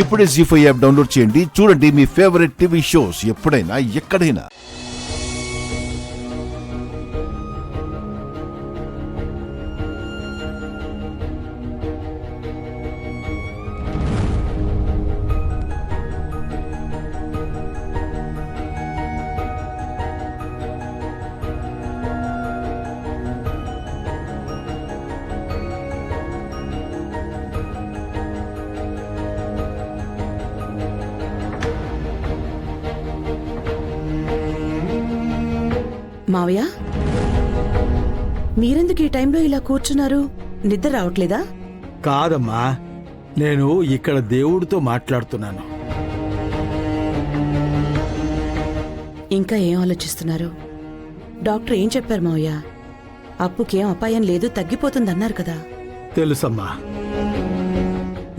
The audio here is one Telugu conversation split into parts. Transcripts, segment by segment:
ఇప్పుడే జీ5 యాప్ డౌన్లోడ్ చేయండి. చూడండి మీ ఫేవరెట్ టీవీ షోస్ ఎప్పుడైనా ఎక్కడైనా. మావయ్య, మీరెందుకు ఈ టైంలో ఇలా కూర్చున్నారు? నిద్ర రావట్లేదా? కాదమ్మా, నేను ఇక్కడ దేవుడితో మాట్లాడుతున్నాను. ఇంకా ఏం ఆలోచిస్తున్నారు? డాక్టర్ ఏం చెప్పారు మావయ్య? అప్పుకేం అపాయం లేదు, తగ్గిపోతుందన్నారు కదా. తెలుసమ్మా,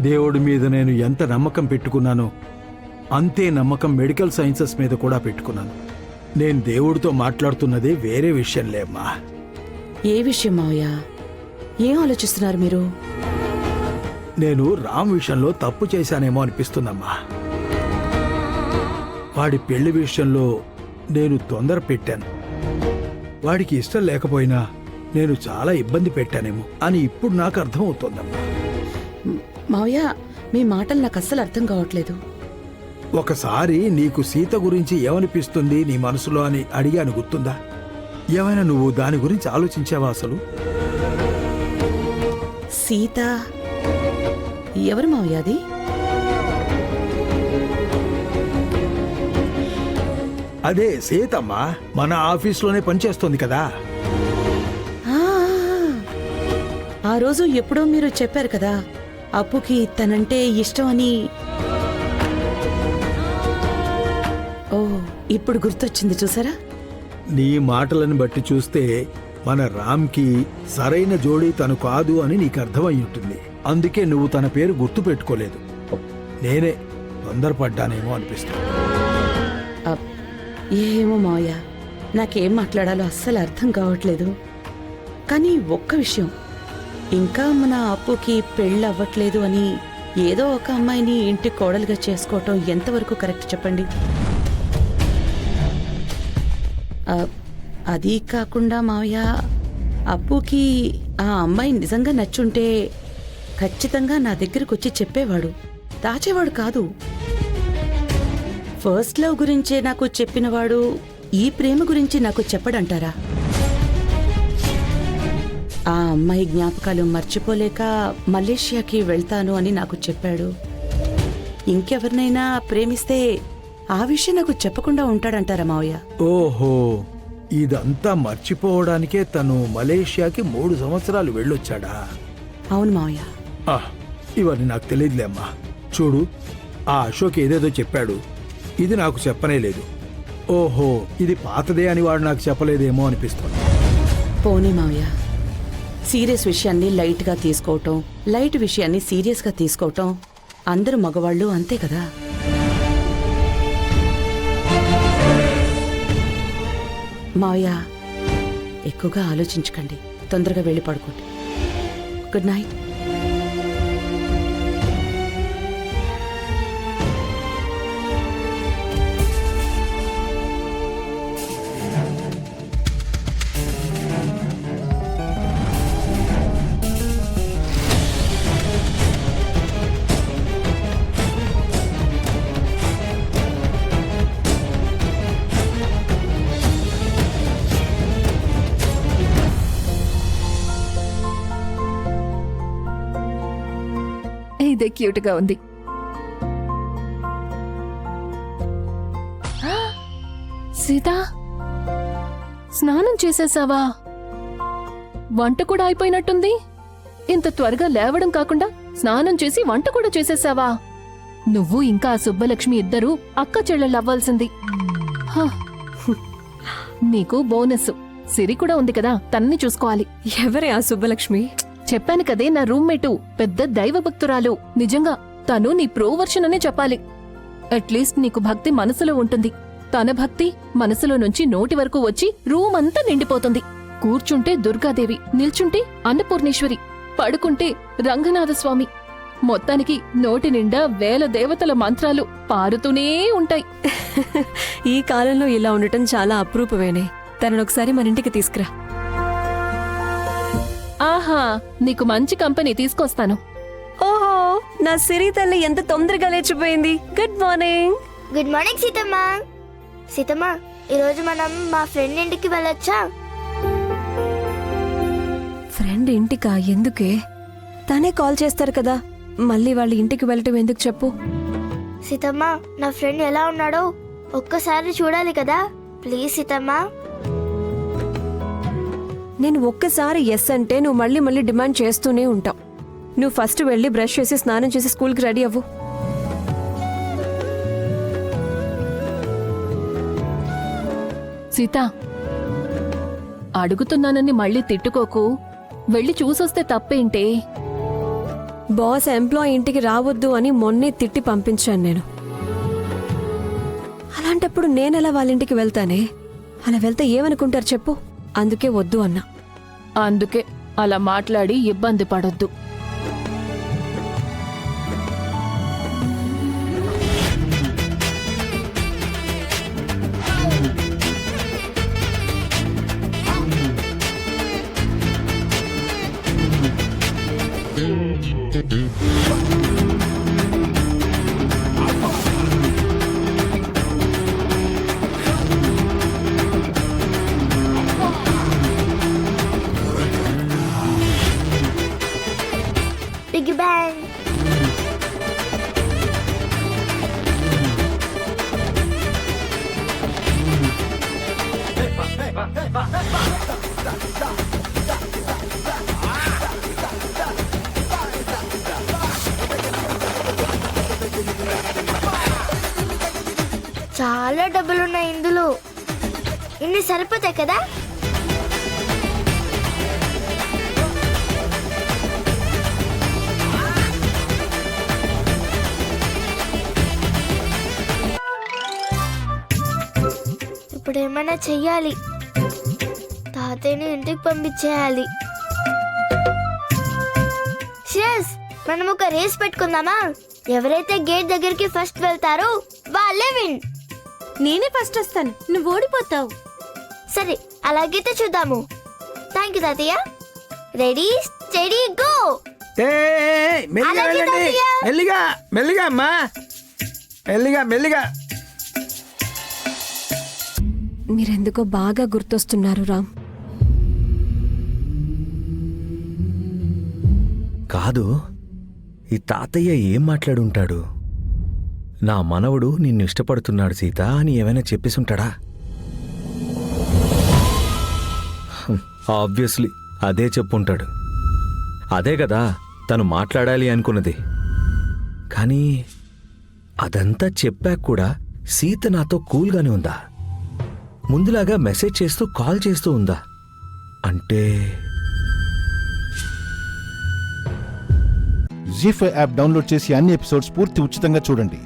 దేవుడి మీద నేను ఎంత నమ్మకం పెట్టుకున్నానో అంతే నమ్మకం మెడికల్ సైన్సెస్ మీద కూడా పెట్టుకున్నాను. నేను దేవుడితో మాట్లాడుతున్నదే వేరే విషయంలే అమ్మా. ఏ విషయం మావయ్య? ఏం ఆలోచిస్తున్నారు మీరు? నేను రామ్ విషయంలో తప్పు చేశానేమో అనిపిస్తుందమ్మా. వాడి పెళ్లి విషయంలో నేను తొందర పెట్టాను. వాడికి ఇష్టం లేకపోయినా నేను చాలా ఇబ్బంది పెట్టానేమో అని ఇప్పుడు నాకు అర్థమవుతోందమ్మా. మావయ్య, మీ మాటలు నాకు అస్సలు అర్థం కావట్లేదు. ఒకసారి నీకు సీత గురించి ఏమనిపిస్తుంది నీ మనసులో అని అడిగాను, గుర్తుందా? ఏమైనా నువ్వు దాని గురించి ఆలోచించావా అసలు? సీత ఎవరు మావయ్య? అది అదే సీతమ్మా, మన ఆఫీస్లోనే పనిచేస్తోంది కదా. ఆ, ఆ రోజు ఎప్పుడో మీరు చెప్పారు కదా, అప్పుకి తనంటే ఇష్టం అని. ఓ, ఇప్పుడు గుర్తొచ్చింది చూసారా? నీ మాటలను బట్టి చూస్తే మన రామ్కి సరైన జోడీ తను కాదు అని నీకు అర్థమై ఉంటుంది. అందుకే నువ్వు తన పేరు గుర్తు పెట్టుకోలేదు. నేనే తొందరపడ్డానేమో అనిపిస్తుంది. ఏమో మావయ్య, నాకేం మాట్లాడాలో అస్సలు అర్థం కావట్లేదు. కానీ ఒక్క విషయం, ఇంకా మన అప్పుకి పెళ్ళి అవ్వట్లేదు అని ఏదో ఒక అమ్మాయిని ఇంటి కోడలుగా చేసుకోవటం ఎంతవరకు కరెక్ట్ చెప్పండి? అది కాకుండా మావయ్య, అప్పుకి ఆ అమ్మాయి నిజంగా నచ్చుంటే ఖచ్చితంగా నా దగ్గరకు వచ్చి చెప్పేవాడు, దాచేవాడు కాదు. ఫస్ట్ లవ్ గురించే నాకు చెప్పినవాడు ఈ ప్రేమ గురించి నాకు చెప్పడంటారా? ఆ అమ్మాయి జ్ఞాపకాలు మర్చిపోలేక మలేషియాకి వెళ్తాను అని నాకు చెప్పాడు. ఇంకెవరినైనా ప్రేమిస్తే ఆ విషయం నాకు చెప్పకుండా ఉంటాడంటారా మావయ్య? ఓహో, ఇదంతా మర్చిపోవడానికే తను మలేషియాకి 3 సంవత్సరాలు వెళ్ళొచ్చాడా? అవును మావయ్య. ఇవన్నీ నాకు తెలియదులే అమ్మా. చూడు, ఆ అశోక్ ఏదేదో చెప్పాడు, ఇది నాకు చెప్పనే లేదు. ఓహో, ఇది పాతదే అని వాడు నాకు చెప్పలేదేమో అనిపిస్తుంది. పోనీ మావయ్య, సీరియస్ విషయాన్ని లైట్గా తీసుకోవటం, లైట్ విషయాన్ని సీరియస్గా తీసుకోవటం అందరూ మగవాళ్ళు అంతే కదా. మావయ్య, ఎక్కువగా ఆలోచించకండి, తొందరగా వెళ్ళి పడుకోండి. Good night. ఇదే క్యూట్ గా ఉంది. సీతా, స్నానం చేసేసావా? వంట కూడా అయిపోయినట్టుంది. ఇంత త్వరగా లేవడం కాకుండా స్నానం చేసి వంట కూడా చేసేసావా? నువ్వు ఇంకా ఆ సుబ్బలక్ష్మి ఇద్దరూ అక్క చెల్లెళ్ళవ్వాల్సింది. నీకు బోనస్ సిరి కూడా ఉంది కదా, తనని చూసుకోవాలి. ఎవరే ఆ సుబ్బలక్ష్మి? చెప్పాను కదే, నా రూమ్మేటు, పెద్ద దైవభక్తురాలు. నిజంగా తను నీ ప్రో వర్షన్ అనే చెప్పాలి. అట్లీస్ట్ నీకు భక్తి మనసులో ఉంటుంది. తన భక్తి మనసులో నుంచి నోటి వరకు వచ్చి రూమ్ అంతా నిండిపోతుంది. కూర్చుంటే దుర్గాదేవి, నిల్చుంటే అన్నపూర్ణేశ్వరి, పడుకుంటే రంగనాథస్వామి. మొత్తానికి నోటి నిండా వేల దేవతల మంత్రాలు పారుతూనే ఉంటాయి. ఈ కాలంలో ఇలా ఉండటం చాలా అపురూపమేనే. తనను ఒకసారి మన ఇంటికి తీసుకురా. ఆహా, నీకు మంచి కంపెనీ తీసుకొస్తాను. ఓహో, నా సిరి తల్లి ఎంత తొందరగా లేచిపోయింది. Good morning. Good morning Seethamma. Seethamma, ఈరోజు మనం మా ఫ్రెండ్ ఇంటికి వెళ్ళొచ్చా? ఫ్రెండ్ ఇంటికా? ఎందుకే? తనే కాల్ చేస్తారు కదా, మళ్ళీ వాళ్ళ ఇంటికి వెళ్ళటం ఎందుకు చెప్పు? సీతమ్మ, నా ఫ్రెండ్ ఎలా ఉన్నాడో ఒక్కసారి చూడాలి కదా, ప్లీజ్ సీతమ్మ. నేను ఒక్కసారి ఎస్ అంటే నువ్వు మళ్ళీ మళ్ళీ డిమాండ్ చేస్తూనే ఉంటావు. నువ్వు ఫస్ట్ వెళ్ళి బ్రష్ చేసి స్నానం చేసి స్కూల్కి రెడీ అవ్వు. సీత, అడుగుతున్నానని మళ్ళీ తిట్టుకోకు. వెళ్ళి చూసొస్తే తప్పేంటే? బాస్ ఎంప్లాయీ ఇంటికి రావద్దు అని మొన్నే తిట్టి పంపించాను నేను. అలాంటప్పుడు నేనెలా వాళ్ళ ఇంటికి వెళ్తానే? అలా వెళ్తే ఏమనుకుంటారు చెప్పు? అందుకే వద్దు అన్నా. అందుకే అలా మాట్లాడి ఇబ్బంది పడొద్దు. Big bang. చాలా డబ్బులున్నాయి ఇందులో. ఇన్ని సరిపోతాయి కదా? ఇప్పుడు ఏమైనా చెయ్యాలి. తాతయ్యని ఇంటికి పంపించేయాలి. షెస్, మనం ఒక రేస్ పెట్టుకుందామా? ఎవరైతే గేట్ దగ్గరికి ఫస్ట్ వెళ్తారో వాళ్ళే విన్. నేనే ఫస్ట్ వస్తాను, నువ్వు ఓడిపోతావు. సరే, అలాగైతే చూద్దాము. థ్యాంక్ యూ తాతయ్య. Ready steady go. మెల్లిగా అలాగే వెళ్ళండి. తాతయ్య. మెల్లిగా మెల్లిగా అమ్మా, మెల్లిగా మెల్లిగా. మీరెందుకో బాగా గుర్తొస్తున్నారు రామ్. కాదు, ఈ తాతయ్య ఏం మాట్లాడుంటాడు? నా మనవడు నిన్ను ఇష్టపడుతున్నాడు సీత అని ఏమైనా చెప్పేసుంటాడా? ఆబ్వియస్లీ అదే చెప్పుంటాడు. అదే కదా తను మాట్లాడాలి అనుకున్నది. కానీ అదంతా చెప్పాక కూడా సీత నాతో కూల్గానే ఉందా? ముందులాగా మెసేజ్ చేస్తూ కాల్ చేస్తూ ఉందా? అంటే జీ5 యాప్ డౌన్లోడ్ చేసి అన్ని ఎపిసోడ్స్ పూర్తి ఉచితంగా చూడండి.